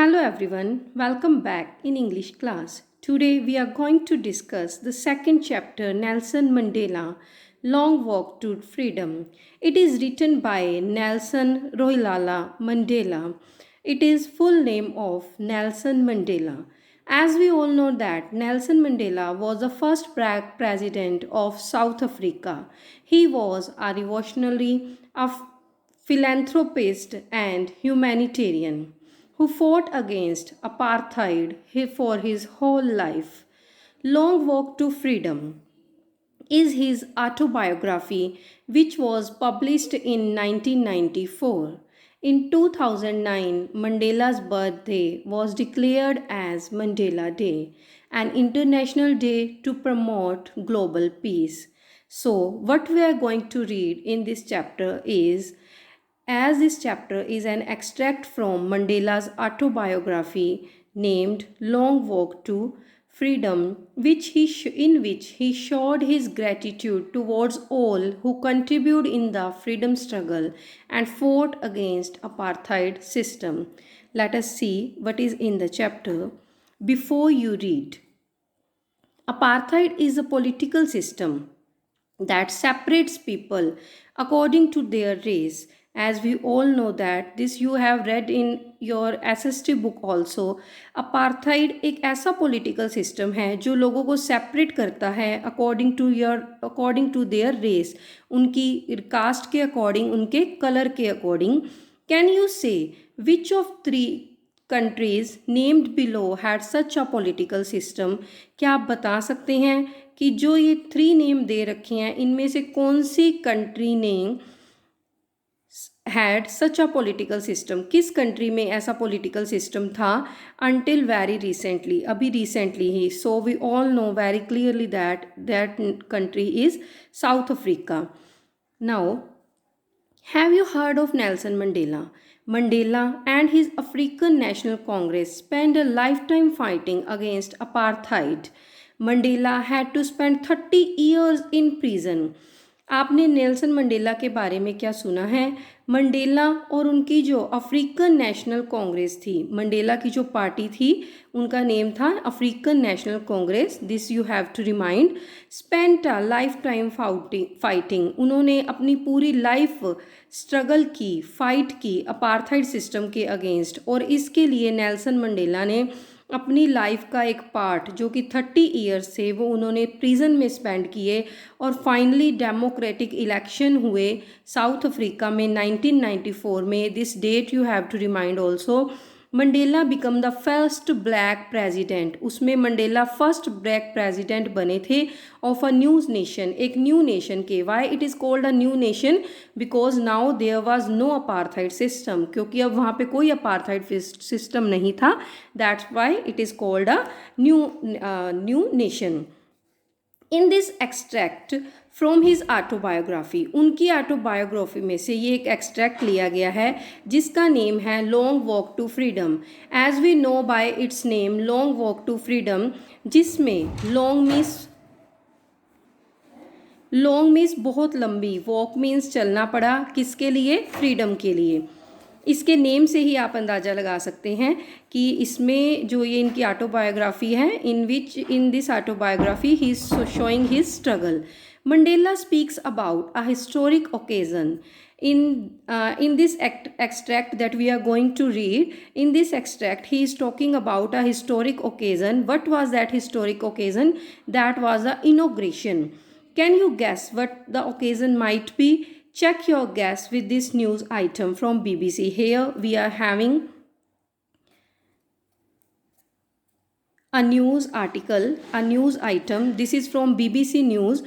Hello everyone, welcome back in English class. Today we are going to discuss the second chapter Nelson Mandela Long Walk to Freedom. It is written by Nelson Rolihlahla Mandela. It is full name of Nelson Mandela. As we all know that Nelson Mandela was the first black president of South Africa. He was a revolutionary, a philanthropist and humanitarian who fought against apartheid for his whole life. Long Walk to Freedom is his autobiography, which was published in 1994. In 2009, Mandela's birthday was declared as Mandela Day, an international day to promote global peace. So, what we are going to read in this chapter is, as this chapter is an extract from Mandela's autobiography named Long Walk to Freedom, in which he showed his gratitude towards all who contributed in the freedom struggle and fought against apartheid system. Let us see what is in the chapter. Before you read, apartheid is a political system that separates people according to their race. As we all know that this you have read in your SST book also. Apartheid एक ऐसा political system है जो लोगों को separate करता है according to their race, उनकी cast के अकॉर्डिंग, उनके कलर के अकॉर्डिंग. कैन यू से which of three countries named below had such a political system? क्या आप बता सकते हैं कि जो ये थ्री नेम दे रखे हैं इनमें से कौन सी कंट्री ने had such a political system, किस कंट्री में ऐसा पॉलिटिकल सिस्टम था अनटिल वेरी रिसेंटली, अभी रिसेंटली ही. So we all know very clearly that that country is South Africa. Now, have you heard of Nelson Mandela? Mandela and his African National Congress spent a lifetime fighting against apartheid. Mandela had to spend 30 years in prison. आपने Nelson Mandela के बारे में क्या सुना है? Mandela और उनकी जो अफ्रीकन नेशनल कांग्रेस थी, मंडेला की जो पार्टी थी उनका नेम था African National Congress. This you have to remind. Spent a lifetime fighting. उन्होंने अपनी पूरी लाइफ स्ट्रगल की, फाइट की अपार्थाइड सिस्टम के अगेंस्ट. और इसके लिए नेल्सन मंडेला ने अपनी लाइफ का एक पार्ट जो कि 30 ईयर्स थे वो उन्होंने प्रिजन में स्पेंड किए. और फाइनली डेमोक्रेटिक इलेक्शन हुए साउथ अफ्रीका में 1994 में. This date you have to remind also. Mandela become the first black president. उसमें मंडेला फर्स्ट ब्लैक प्रेजिडेंट बने थे ऑफ अ न्यू नेशन, एक न्यू नेशन के. Why it is called a new nation? Because now there was no apartheid system, क्योंकि अब वहाँ पे कोई अपार्थाइड सिस्टम नहीं था. That's why it is called a new nation. In this extract from his autobiography, उनकी autobiography में से ये एक एक्सट्रैक्ट लिया गया है जिसका नेम है long walk to freedom. As we know by its name long walk to freedom, जिसमें लॉन्ग मीन्स बहुत लंबी, वॉक मीन्स चलना पड़ा, किसके लिए? फ्रीडम के लिए. इसके नेम से ही आप अंदाज़ा लगा सकते हैं कि इसमें जो ये इनकी ऑटोबायोग्राफी है, in this autobiography he is showing his struggle. Mandela speaks about a historic occasion. In this extract that we are going to read, in this extract he is talking about a historic occasion. What was that historic occasion? That was the inauguration. Can you guess what the occasion might be? Check your guess with this news item from BBC. Here we are having a news article, a news item. This is from BBC News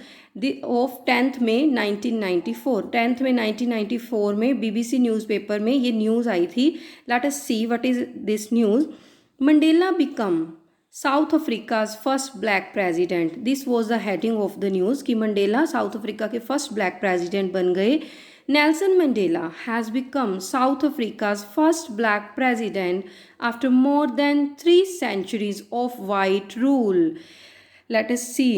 of 10th May 1994. 10th May 1994 में BBC newspaper में ये news आई थी. Let us see what is this news. Mandela become south Africa's first black president. This was the heading of the news कि Mandela south Africa के first black president बन गए. Nelson Mandela has become south Africa's first black president after more than 3 centuries of white rule. Let us see.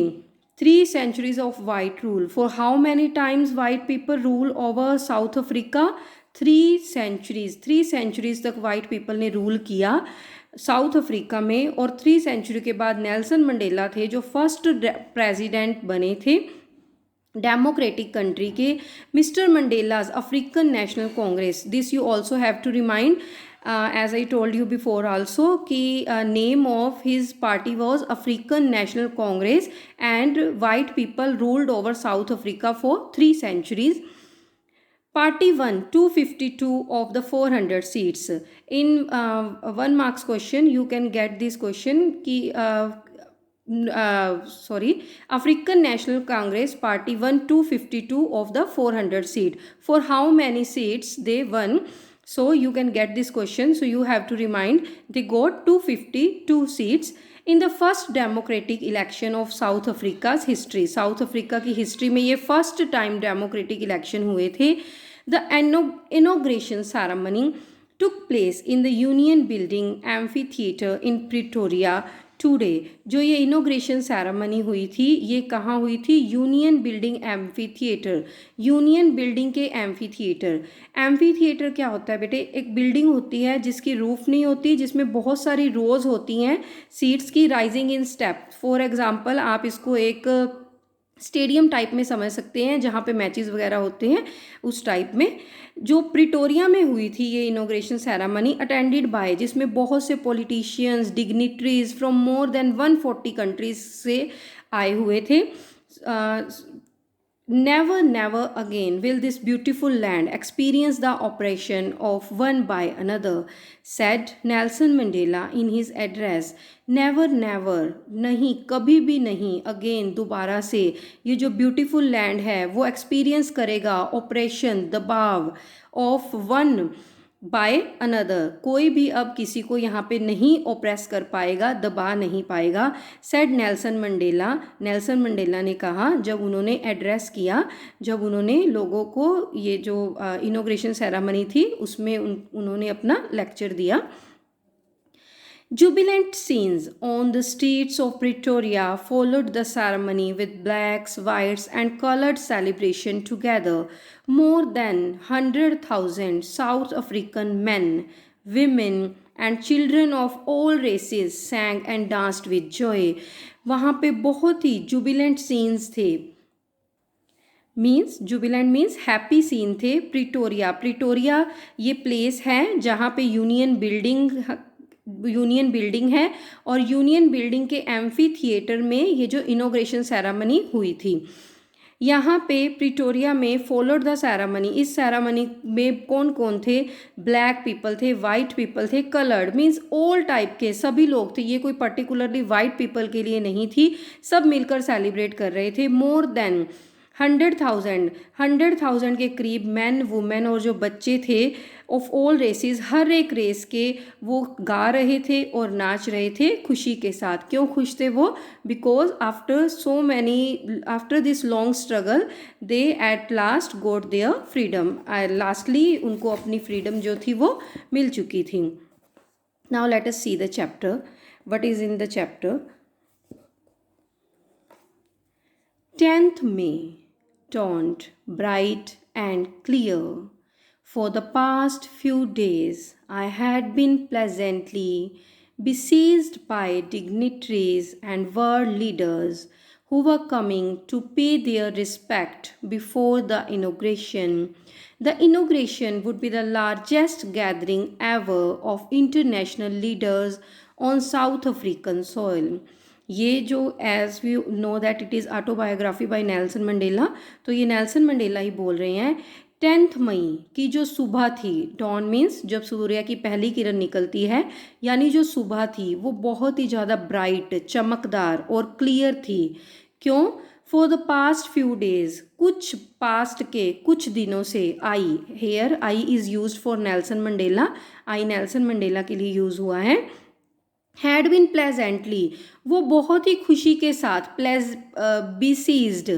3 centuries of white rule. For how many times white people rule over South Africa? Three centuries तक white people ने rule किया South Africa में, और 3 century के बाद Nelson Mandela थे जो first president बने थे डेमोक्रेटिक कंट्री के. Mister Mandela's African National Congress, this you also have to remind as I told you before also कि name of his party was African National Congress and white people ruled over South Africa for 3 centuries. Party won 252 of the 400 seats. In 1 marks question you can get this question कि African National Congress Party won 252 of the 400 seat. For how many seats they won? So you can get this question. So you have to remind they got 252 seats in the first democratic election of South Africa's history. South Africa की history में ये first time democratic election हुए थे. The inauguration ceremony took place in the Union Building Amphitheatre in Pretoria. Today जो ये inauguration ceremony हुई थी ये कहाँ हुई थी? Union building amphi theatre. Union building के एम्फी थिएटर. एम्फी थिएटर क्या होता है बेटे? एक बिल्डिंग होती है जिसकी रूफ नहीं होती, जिसमें बहुत सारी रोज होती हैं सीट्स की rising in step. For example आप इसको एक स्टेडियम टाइप में समझ सकते हैं जहाँ पे मैचेस वगैरह होते हैं, उस टाइप में. जो प्रिटोरिया में हुई थी ये इनोग्रेशन सेरेमनी अटेंडेड बाय, जिसमें बहुत से politicians dignitaries from more than 140 countries से आए हुए थे. Never, never again will this beautiful land experience the oppression of one by another, said Nelson Mandela in his address. Never, never, नहीं, कभी भी नहीं, again, दोबारा से ये जो beautiful land है वो experience करेगा oppression, दबाव of one बाय अनदर. कोई भी अब किसी को यहाँ पे नहीं ओप्रेस कर पाएगा, दबा नहीं पाएगा. Said Nelson Mandela. Nelson Mandela ने कहा जब उन्होंने एड्रेस किया, जब उन्होंने लोगों को ये जो इनोग्रेशन सेरेमनी थी उसमें उन्होंने अपना लेक्चर दिया. Jubilant scenes on the streets of Pretoria followed the ceremony with blacks, whites and colored celebration together. More than 100,000 South African men, women and children of all races sang and danced with joy. वहाँ पे बहुत ही jubilant scenes थे. Means jubilant means happy scene थे. Pretoria ये place है जहाँ पे यूनियन बिल्डिंग है और यूनियन बिल्डिंग के एम्फी थिएटर में ये जो इनोग्रेशन सेरेमनी हुई थी. यहाँ पे प्रिटोरिया में फॉलोड द सेरेमनी. इस सेरेमनी में कौन कौन थे? ब्लैक पीपल थे, वाइट पीपल थे, कलर्ड मीन्स ऑल टाइप के सभी लोग थे. ये कोई पर्टिकुलरली वाइट पीपल के लिए नहीं थी, सब मिलकर सेलिब्रेट कर रहे थे. मोर देन 100,000 के करीब मैन, वुमेन और जो बच्चे थे ऑफ ऑल रेसेस, हर एक रेस के, वो गा रहे थे और नाच रहे थे खुशी के साथ. क्यों खुश थे वो? Because after this long struggle they at last got their freedom. Lastly उनको अपनी फ्रीडम जो थी वो मिल चुकी थी. Now let us see the chapter. What is in the chapter? 10th May dawned bright and clear. For the past few days I had been pleasantly besieged by dignitaries and world leaders who were coming to pay their respect before the inauguration. The inauguration would be the largest gathering ever of international leaders on South African soil. ये जो as we know that it is autobiography by Nelson Mandela, तो ये Nelson Mandela ही बोल रहे हैं. 10 मई की जो सुबह थी, डॉन मीन्स जब सूर्य की पहली किरण निकलती है, यानी जो सुबह थी वो बहुत ही ज़्यादा ब्राइट, चमकदार और क्लियर थी. क्यों? For the past few days, कुछ पास्ट के कुछ दिनों से. I here, I is use for Nelson Mandela. I Nelson Mandela के लिए यूज़ हुआ है. हैड बिन प्लेजेंटली, वो बहुत ही खुशी के साथ. बिसीज्ड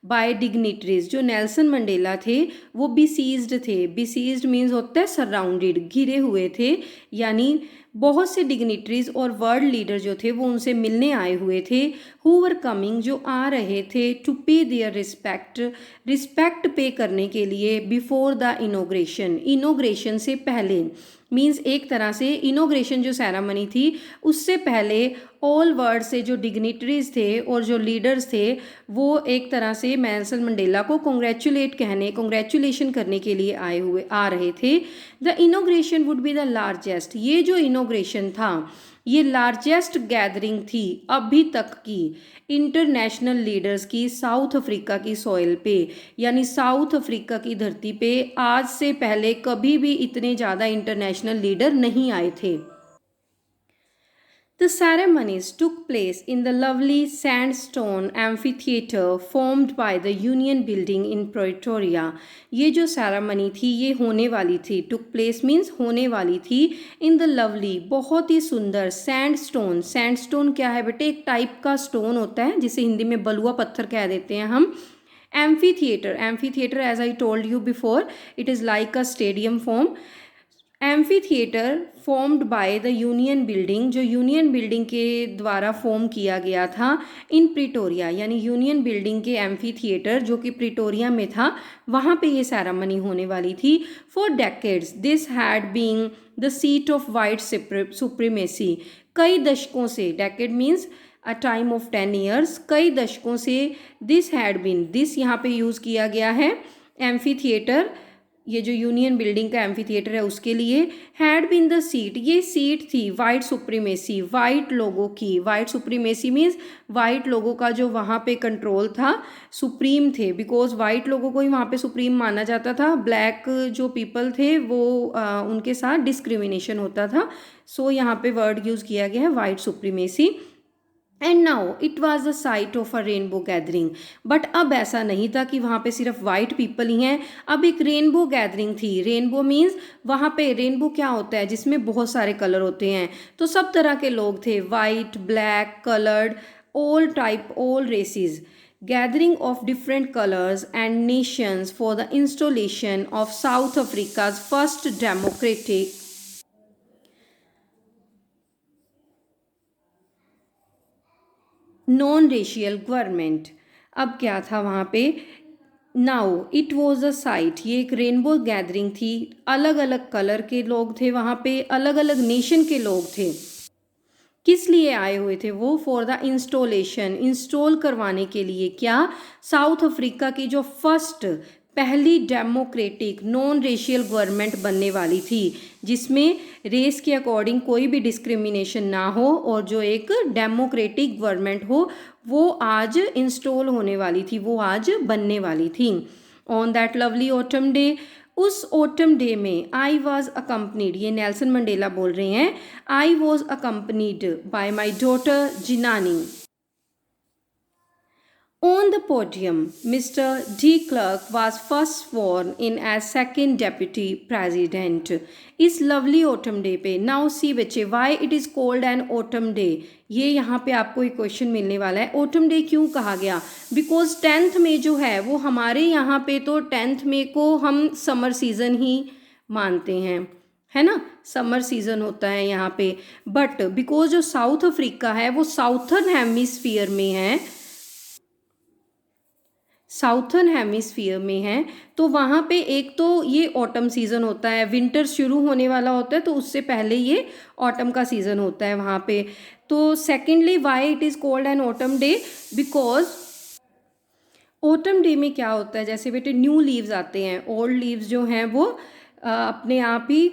बाय डिग्निटरीज, जो नेल्सन मंडेला थे वो बिसीज्ड थे. बिसीज्ड मीन्स होता है सराउंडेड, घिरे हुए थे, यानी बहुत से डिग्निटरीज और वर्ल्ड लीडर जो थे वो उनसे मिलने आए हुए थे, हु वर कमिंग, जो आ रहे थे, टू पे देयर रिस्पेक्ट, रिस्पेक्ट पे करने के लिए, बिफोर द इनोग्रेशन, इनोग्रेशन से पहले, मीन्स एक तरह से इनोग्रेशन जो सेरेमनी थी उससे पहले ऑल वर्ल्ड से जो डिग्निटरीज थे और जो लीडर्स थे वो एक तरह से नेल्सन मंडेला को कॉन्ग्रेचुलेशन करने के लिए आ रहे थे। The inauguration would be the largest, ये जो इनोग्रेशन था ये लार्जेस्ट गैदरिंग थी अभी तक की इंटरनेशनल लीडर्स की साउथ अफ्रीका की सॉइल पे, यानी साउथ अफ्रीका की धरती पे आज से पहले कभी भी इतने ज़्यादा इंटरनेशनल लीडर नहीं आए थे। The ceremonies took place in the lovely sandstone amphitheater formed by the Union Building in Pretoria. ये जो ceremony थी ये होने वाली थी, took place means होने वाली थी, in the lovely बहुत ही सुंदर sandstone, sandstone क्या है बेटे, एक टाइप का स्टोन होता है जिसे हिंदी में बलुआ पत्थर कह देते हैं हम। Amphitheater, amphitheater as I told you before, it is like a stadium form. Amphi theatre formed by the union building, जो यूनियन बिल्डिंग के द्वारा फॉर्म किया गया था इन प्रिटोरिया, यानी यूनियन बिल्डिंग के एम्फी थिएटर जो कि प्रिटोरिया में था वहाँ पे ये सेरेमनी होने वाली थी। For decades this had been the seat of white supremacy, कई दशकों से, decade means a time of 10 years, कई दशकों से दिस हैड बीन, दिस यहाँ पे यूज़ किया गया है एम्फी थिएटर, ये जो यूनियन बिल्डिंग का एम्फी थिएटर है उसके लिए, हैड बीन द सीट, ये सीट थी वाइट सुप्रीमेसी, वाइट लोगों की, वाइट सुप्रीमेसी मीन्स वाइट लोगों का जो वहाँ पे कंट्रोल था, सुप्रीम थे, बिकॉज वाइट लोगों को ही वहाँ पे सुप्रीम माना जाता था, ब्लैक जो पीपल थे वो उनके साथ डिस्क्रिमिनेशन होता था। सो यहाँ पे वर्ड यूज़ किया गया है white supremacy. And now it was the site of a rainbow gathering, but अब ऐसा नहीं था कि वहाँ पे सिर्फ वाइट पीपल ही हैं, अब एक रेनबो गैदरिंग थी। रेनबो मीन्स वहाँ पे रेनबो क्या होता है, जिसमें बहुत सारे कलर होते हैं, तो सब तरह के लोग थे, white, black, coloured, all type, all races, gathering of different colors and nations for the installation of South Africa's first democratic non racial government. अब क्या था वहाँ पे, now it was a site, ये एक रेनबो गैदरिंग थी, अलग अलग कलर के लोग थे वहाँ पे, अलग अलग नेशन के लोग थे। किस लिए आए हुए थे वो, फॉर द इंस्टॉलेशन, इंस्टॉल करवाने के लिए, क्या, साउथ अफ्रीका की जो फर्स्ट, पहली डेमोक्रेटिक नॉन रेशियल गवर्नमेंट बनने वाली थी जिसमें रेस के अकॉर्डिंग कोई भी डिस्क्रिमिनेशन ना हो और जो एक डेमोक्रेटिक गवर्नमेंट हो, वो आज इंस्टॉल होने वाली थी, वो आज बनने वाली थी। On that lovely autumn day, उस ऑटम डे में, आई वॉज अकम्पनीड, ये नेल्सन मंडेला बोल रहे हैं, I was accompanied by my daughter Zenani. On the podium, Mr. De Klerk was first sworn in as second deputy president. इस lovely autumn day पे, now see बच्चे, why it is called an autumn day, ये यहाँ पे आपको एक question मिलने वाला है, autumn day क्यों कहा गया, बिकॉज 10th मई जो है वो हमारे यहाँ पे तो 10th मई को हम समर सीजन ही मानते हैं, है ना, समर सीजन होता है यहाँ पे, बट बिकॉज जो साउथ अफ्रीका है वो साउथर्न हेमिस्फीयर में है, साउथर्न हेमिस्फीयर में है, तो वहाँ पे एक तो ये ऑटम सीज़न होता है, विंटर शुरू होने वाला होता है तो उससे पहले ये ऑटम का सीज़न होता है वहाँ पे। तो secondly Y it is called an autumn day, because autumn day में क्या होता है, जैसे बेटे न्यू लीव्स आते हैं, ओल्ड लीव्स जो हैं वो अपने आप ही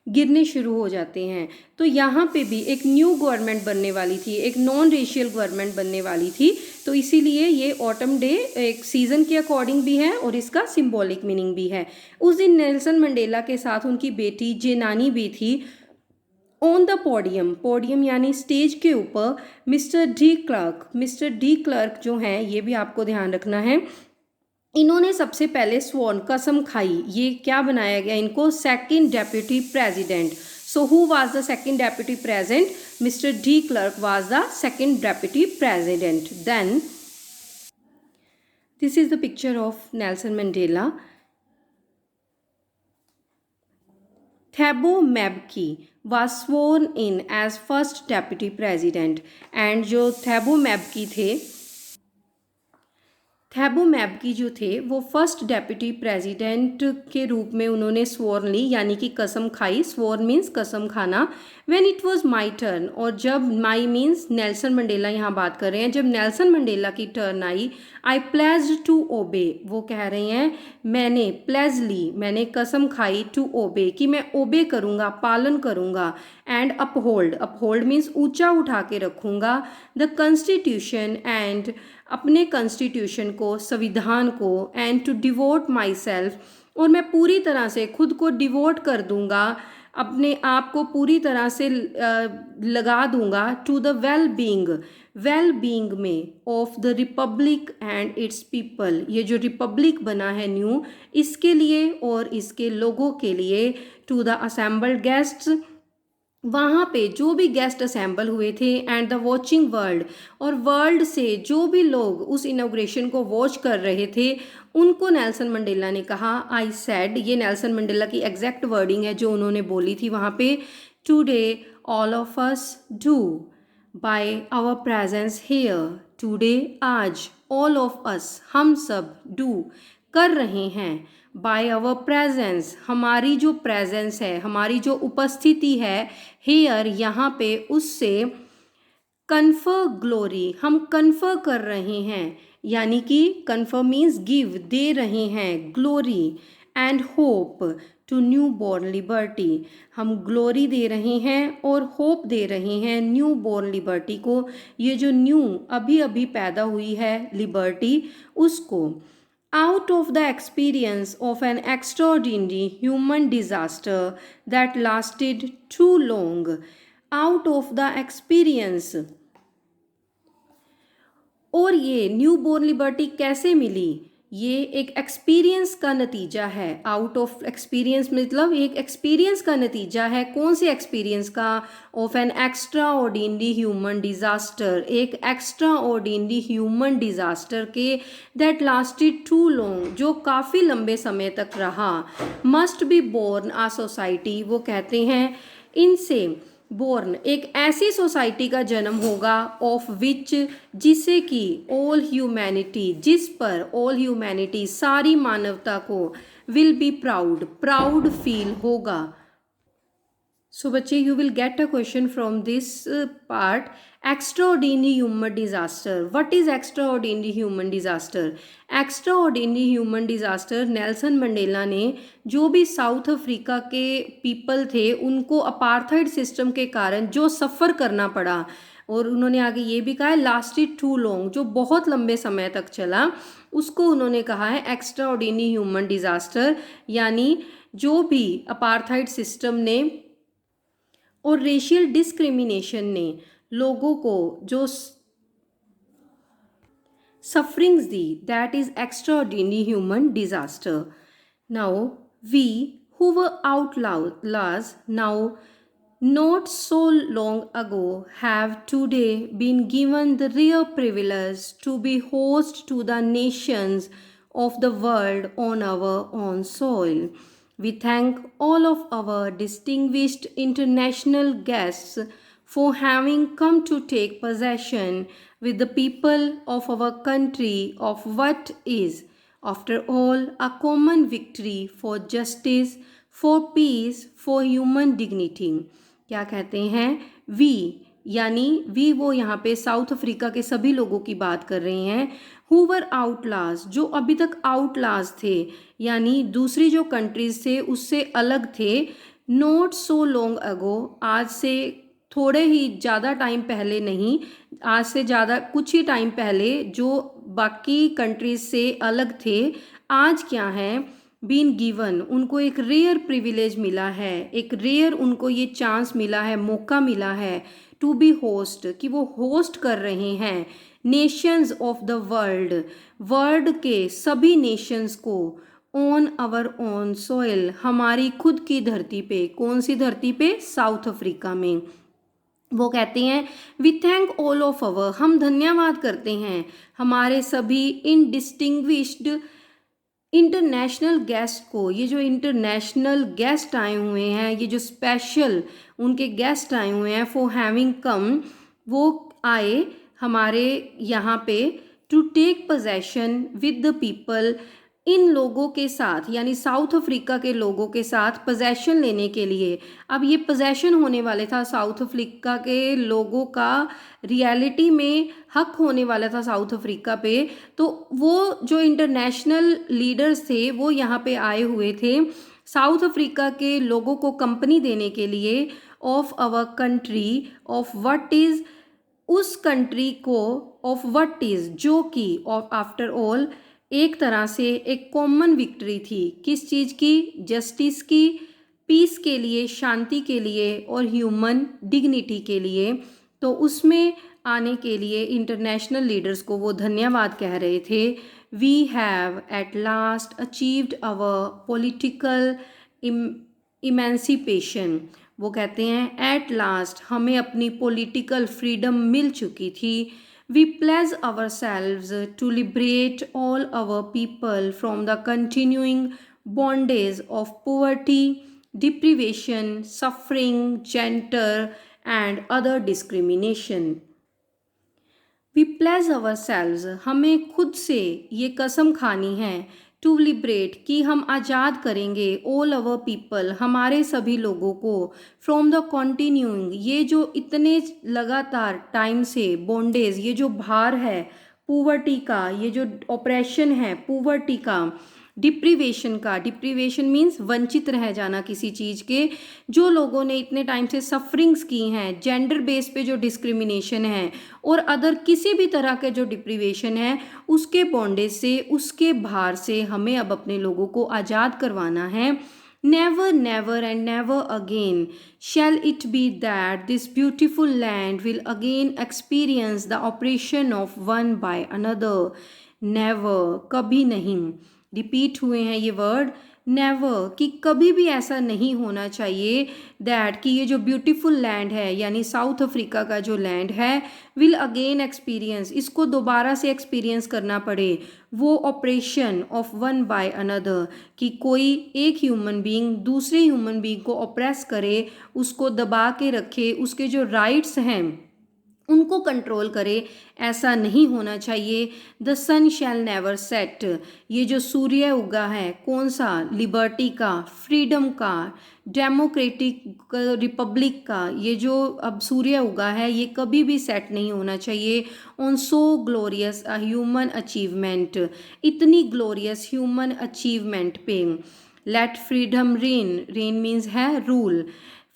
गिरने शुरू हो जाते हैं, तो यहाँ पे भी एक न्यू गवर्नमेंट बनने वाली थी, एक नॉन रेशियल गवर्नमेंट बनने वाली थी, तो इसीलिए ये ऑटम डे एक सीज़न के अकॉर्डिंग भी है और इसका सिंबॉलिक मीनिंग भी है। उस दिन नेल्सन मंडेला के साथ उनकी बेटी जेनानी भी थी। ऑन द पोडियम, पोडियम यानी स्टेज के ऊपर, मिस्टर डी क्लर्क जो हैं, ये भी आपको ध्यान रखना है, इन्होंने सबसे पहले स्वॉन, कसम खाई, ये क्या बनाया गया इनको, second deputy president. So who was the second deputy president, mister De Klerk was the second deputy president. Then this is the picture of Nelson Mandela. Thabo Mbeki was sworn in as first deputy president. And जो थैबो मैब्की जो थे वो first deputy president के रूप में उन्होंने sworn ली, यानी कि कसम खाई. स्वॉर्न मीन्स कसम खाना. When it was my turn, और जब माई मीन्स नेल्सन मंडेला यहाँ बात कर रहे हैं, जब नेल्सन मंडेला की टर्न आई, आई प्लेज्ड टू ओबे, वो कह रहे हैं मैंने प्लेज ली, मैंने कसम खाई, टू ओबे कि मैं ओबे करूँगा, पालन करूँगा, एंड अपहोल्ड, अपहोल्ड मीन्स ऊंचा उठा के रखूँगा, द कॉन्स्टिट्यूशन, एंड अपने कॉन्स्टिट्यूशन को, संविधान को, and to devote myself, और मैं पूरी तरह से खुद को डिवोट कर दूंगा, अपने आप को पूरी तरह से लगा दूंगा, टू द वेल बीइंग में, of the Republic and it's people, ये जो रिपब्लिक बना है न्यू, इसके लिए और इसके लोगों के लिए, टू द असेंबल्ड गेस्ट्स, वहाँ पे जो भी गेस्ट असेंबल हुए थे, एंड द वॉचिंग वर्ल्ड, और वर्ल्ड से जो भी लोग उस इनॉग्रेशन को वॉच कर रहे थे, उनको नेल्सन मंडेला ने कहा, आई सेड, ये नेल्सन मंडेला की एग्जैक्ट वर्डिंग है जो उन्होंने बोली थी वहाँ पे, today all of us do by our presence here, today आज, ऑल ऑफ अस हम सब, डू कर रहे हैं, बाय आवर प्रेजेंस हमारी जो प्रेजेंस है, हमारी जो उपस्थिति है, हेयर यहाँ पे, उससे कन्फर ग्लोरी, हम कन्फर कर रहे हैं, यानी कि कन्फर मीन्स गिव, दे रहे हैं, glory, and hope to newborn liberty, हम ग्लोरी दे रहे हैं और होप दे रहे हैं न्यू बॉर्न लिबर्टी को, ये जो न्यू अभी अभी पैदा हुई है लिबर्टी, उसको. Out of the experience of an extraordinary human disaster that lasted too long, out of the experience, और ये न्यू बोर्न लिबर्टी कैसे मिली, ये एक एक्सपीरियंस का नतीजा है. आउट ऑफ एक्सपीरियंस मतलब एक एक्सपीरियंस का नतीजा है. कौन से एक्सपीरियंस का? Of an extraordinary human disaster, एक एक्स्ट्रा ऑर्डिनरी ह्यूमन डिज़ास्टर के, दैट लास्टेड टू लॉन्ग, जो काफ़ी लंबे समय तक रहा. Must be born a society, वो कहते हैं इनसे बोर्न, एक ऐसी सोसाइटी का जन्म होगा, ऑफ विच, जिसे कि ऑल ह्यूमैनिटी, जिस पर ऑल ह्यूमैनिटी, सारी मानवता को, will be proud, proud feel होगा. सो बच्चे, you will get a question from this part. Extraordinary human disaster, what is extraordinary human disaster? Extraordinary human disaster, Nelson Mandela ने जो भी साउथ अफ्रीका के पीपल थे उनको अपार्थाइड सिस्टम के कारण जो सफ़र करना पड़ा, और उन्होंने आगे ये भी कहा है लास्टेड टू लॉन्ग, जो बहुत लंबे समय तक चला, उसको उन्होंने कहा है एक्स्ट्राऑर्डिनरी ह्यूमन डिजास्टर. यानी जो भी अपार्थाइड सिस्टम ने और रेशियल डिस्क्रिमिनेशन ने लोगों को जो सफरिंग्स दी, that is extraordinary human disaster. Now we who were outlaws now not so long ago have today been given the rare privilege to be host to the nations of the world on our own soil. We thank all of our distinguished international guests for having come to take possession with the people of our country of what is, after all, a common victory for justice, for peace, for human dignity. क्या कहते हैं? We, यानी we वो यहाँ पे south Africa के सभी लोगों की बात कर रहे हैं. हु वर आउटलाज, जो अभी तक आउटलाज थे, यानी दूसरी जो कंट्रीज थे उससे अलग थे. नॉट सो लॉन्ग अगो, आज से थोड़े ही ज़्यादा टाइम पहले नहीं, आज से ज़्यादा कुछ ही टाइम पहले जो बाकी कंट्रीज से अलग थे, आज क्या है? बीन गिवन, उनको एक रेयर प्रिविलेज मिला है, एक रेयर उनको ये चांस मिला है, मौका मिला है, टू बी होस्ट, कि वो होस्ट कर रहे हैं Nations of the world, world के सभी नेशंस को, ऑन आवर ओन सॉइल, हमारी खुद की धरती पे. कौन सी धरती पे? साउथ अफ्रीका में. वो कहते हैं we thank all of our, हम धन्यवाद करते हैं हमारे सभी इन डिस्टिंग्विश्ड इंटरनेशनल गेस्ट को. ये जो इंटरनेशनल गेस्ट आए हुए हैं, ये जो स्पेशल उनके गेस्ट आए हुए हैं, फॉर हैविंग कम, वो आए हमारे यहाँ पे, to take possession with the people, इन लोगों के साथ यानी साउथ अफ्रीका के लोगों के साथ पोजेशन लेने के लिए। अब ये पोजेशन होने वाले था साउथ अफ्रीका के लोगों का, रियलिटी में हक होने वाला था साउथ अफ्रीका पे। तो वो जो इंटरनेशनल लीडर्स थे वो यहाँ पे आए हुए थे साउथ अफ्रीका के लोगों को कंपनी देने के लिए, of our country, of what is, उस कंट्री को, ऑफ व्हाट इज़ जो कि, ऑफ आफ्टर ऑल, एक तरह से एक कॉमन विक्ट्री थी, किस चीज़ की, जस्टिस की, पीस के लिए, शांति के लिए, और ह्यूमन डिग्निटी के लिए। तो उसमें आने के लिए इंटरनेशनल लीडर्स को वो धन्यवाद कह रहे थे। We have at last achieved our political emancipation, वो कहते हैं एट लास्ट हमें अपनी पॉलिटिकल फ्रीडम मिल चुकी थी। We pledge ourselves to liberate all our people from the continuing bondage of poverty, deprivation, suffering, gender, and other discrimination. We pledge ourselves, हमें खुद से ये कसम खानी है, टू लिबरेट, कि हम आज़ाद करेंगे, ऑल अवर पीपल, हमारे सभी लोगों को, फ्रॉम द कॉन्टिन्यूइंग, ये जो इतने लगातार टाइम से बॉन्डेज, ये जो भार है पुवर्टी का, ये जो ऑपरेशन है पुवर्टी का, डिप्रीवेशन का, डिप्रीवेशन मीन्स वंचित रह जाना किसी चीज़ के, जो लोगों ने इतने टाइम से सफरिंग्स की हैं, जेंडर बेस पे जो डिस्क्रिमिनेशन है, और अदर किसी भी तरह के जो डिप्रीवेशन है, उसके बॉन्डेज से, उसके भार से हमें अब अपने लोगों को आज़ाद करवाना है। Never, never and never again shall it be that this beautiful land will again experience the oppression of one by another. Never, कभी नहीं, रिपीट हुए हैं ये वर्ड, नेवर, कि कभी भी ऐसा नहीं होना चाहिए, दैट, कि ये जो ब्यूटीफुल लैंड है यानी साउथ अफ्रीका का जो लैंड है, विल अगेन एक्सपीरियंस, इसको दोबारा से एक्सपीरियंस करना पड़े, वो operation of one by another, कि कोई एक ह्यूमन बीइंग दूसरे ह्यूमन बीइंग को ऑप्रेस करे, उसको दबा के रखे, उसके जो राइट्स हैं उनको कंट्रोल करे, ऐसा नहीं होना चाहिए। The sun shall never set, ये जो सूर्य उगा है कौन सा, लिबर्टी का, फ्रीडम का, डेमोक्रेटिक रिपब्लिक का, ये जो अब सूर्य उगा है ये कभी भी सेट नहीं होना चाहिए on so glorious a human achievement, इतनी ग्लोरियस ह्यूमन अचीवमेंट पे। Let freedom reign, reign means है रूल,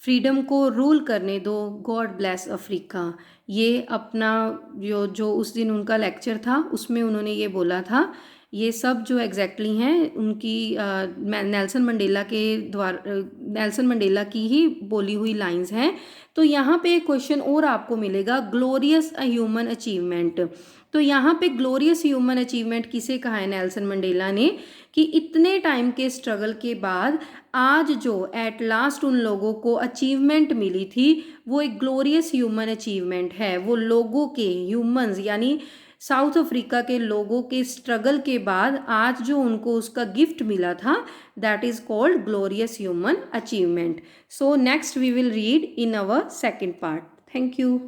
फ्रीडम को रूल करने दो, गॉड ब्लेस अफ्रीका। ये अपना जो उस दिन उनका लेक्चर था उसमें उन्होंने ये बोला था, ये सब जो एग्जैक्टली हैं उनकी नेल्सन मंडेला के द्वारा, नेल्सन मंडेला की ही बोली हुई लाइंस हैं। तो यहाँ पे एक क्वेश्चन और आपको मिलेगा, ग्लोरियस अ ह्यूमन अचीवमेंट। तो यहाँ पे ग्लोरियस ह्यूमन अचीवमेंट किसे कहा है नेल्सन मंडेला ने, कि इतने टाइम के स्ट्रगल के बाद आज जो एट लास्ट उन लोगों को अचीवमेंट मिली थी वो एक ग्लोरियस ह्यूमन अचीवमेंट है, वो लोगों के, ह्यूमंस यानी साउथ अफ्रीका के लोगों के स्ट्रगल के बाद आज जो उनको उसका गिफ्ट मिला था, that is called glorious human achievement. So next we will read in our second part. Thank you.